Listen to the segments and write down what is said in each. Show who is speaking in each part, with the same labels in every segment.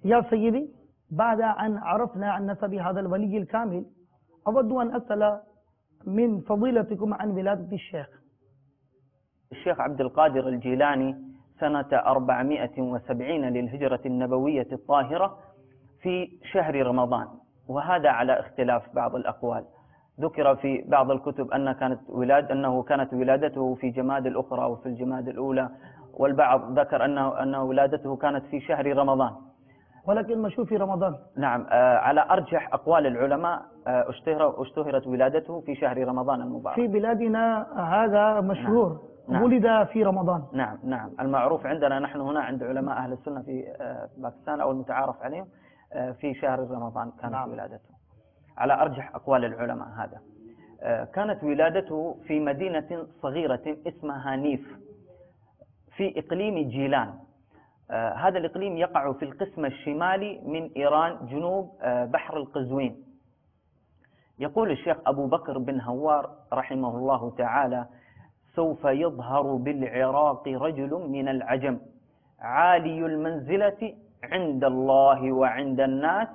Speaker 1: يا سيدي، بعد أن عرفنا عن نسب هذا الولي الكامل، أود أن أسأل من فضيلتكم عن ولادة
Speaker 2: الشيخ عبد القادر الجيلاني سنة 470 للهجرة النبوية الطاهرة في شهر رمضان، وهذا على اختلاف بعض الأقوال. ذكر في بعض الكتب أنه كانت ولادته في جماد الأخرى وفي الجماد الأولى، والبعض ذكر أنه ولادته كانت في شهر رمضان،
Speaker 1: ولكن مشهور في رمضان.
Speaker 2: نعم، على أرجح أقوال العلماء اشتهرت ولادته في شهر رمضان المبارك.
Speaker 1: في بلادنا هذا مشهور. نعم. ولد في رمضان.
Speaker 2: نعم، المعروف عندنا نحن هنا عند علماء أهل السنة في باكستان أو المتعارف عليهم في شهر رمضان كانت نعم. ولادته على أرجح أقوال العلماء هذا. كانت ولادته في مدينة صغيرة اسمها نيف في إقليم جيلان. هذا الإقليم يقع في القسم الشمالي من إيران جنوب بحر القزوين. يقول الشيخ أبو بكر بن هوار رحمه الله تعالى: سوف يظهر بالعراق رجل من العجم عالي المنزلة عند الله وعند الناس،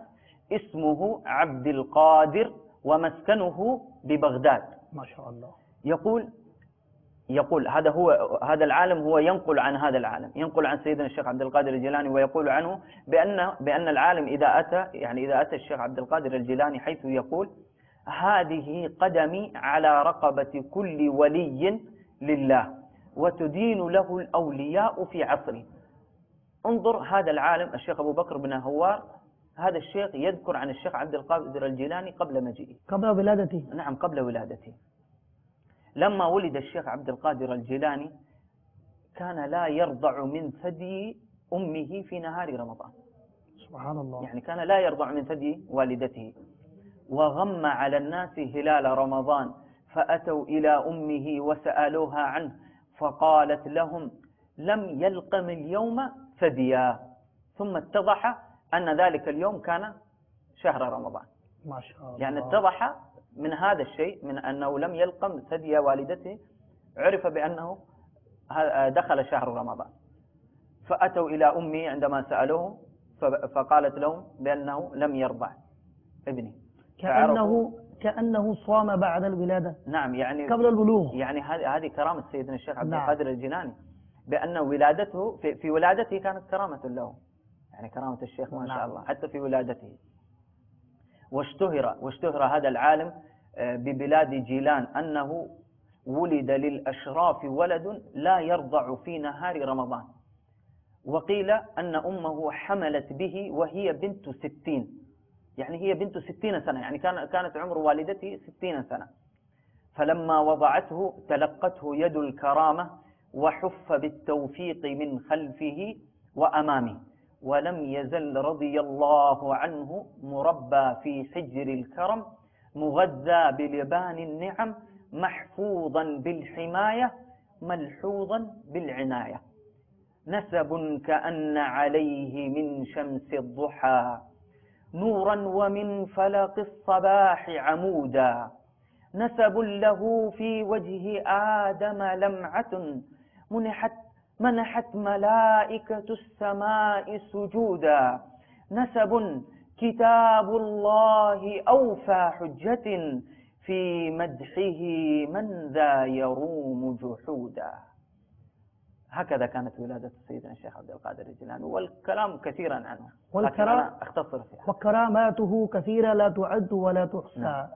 Speaker 2: اسمه عبد القادر ومسكنه ببغداد.
Speaker 1: ما شاء الله.
Speaker 2: يقول هذا العالم هو ينقل عن هذا العالم، ينقل عن سيدنا الشيخ عبد القادر الجيلاني، ويقول عنه بأن العالم إذا أتى الشيخ عبد القادر الجيلاني حيث يقول: هذه قدمي على رقبة كل ولي لله وتدين له الأولياء في عصري. انظر هذا العالم الشيخ أبو بكر بن هوار، هذا الشيخ يذكر عن الشيخ عبد القادر الجيلاني قبل مجيئه،
Speaker 1: قبل ولادته.
Speaker 2: نعم، قبل ولادته. لما ولد الشيخ عبد القادر الجيلاني كان لا يرضع من ثدي أمه في نهار رمضان.
Speaker 1: سبحان الله.
Speaker 2: يعني كان لا يرضع من ثدي والدته. وغم على الناس هلال رمضان، فأتوا إلى أمه وسألوها عنه، فقالت لهم: لم يلقم اليوم ثديا. ثم اتضح أن ذلك اليوم كان شهر رمضان.
Speaker 1: ما شاء الله.
Speaker 2: يعني اتضح من هذا الشيء، من أنه لم يلقم ثدي والدته، عرف بأنه دخل شهر رمضان. فأتوا إلى أمه عندما سألوه فقالت لهم بأنه لم يرضع ابني،
Speaker 1: كأنه صام بعد الولادة.
Speaker 2: نعم، يعني
Speaker 1: قبل البلوغ.
Speaker 2: يعني هذه كرامة سيدنا الشيخ عبد القادر الجيلاني، بأن ولادته في ولادته كانت كرامة له، يعني كرامة الشيخ ما شاء الله حتى في ولادته. واشتهر هذا العالم ببلاد جيلان أنه ولد للأشراف ولد لا يرضع في نهار رمضان. وقيل أن أمه حملت به وهي بنت 60، يعني هي بنت 60 سنة، يعني كانت عمر والدته 60 سنة. فلما وضعته تلقته يد الكرامة وحف بالتوفيق من خلفه وأمامه، ولم يزل رضي الله عنه مربى في حجر الكرم، مغذى بلبان النعم، محفوظا بالحماية، ملحوظا بالعناية. نسب كأن عليه من شمس الضحى نورا ومن فلق الصباح عمودا. نسب له في وجه آدم لمعة منحت ملائكة السماء سجودا. نسب كتاب الله أوفى حجة في مدحه من ذا يروم جحودا. هكذا كانت ولادة سيدنا الشيخ عبد القادر الجيلاني، والكلام كثيرا عنه، لكن أنا أختصر فيها.
Speaker 1: وكراماته كثيرة لا تعد ولا تحصى.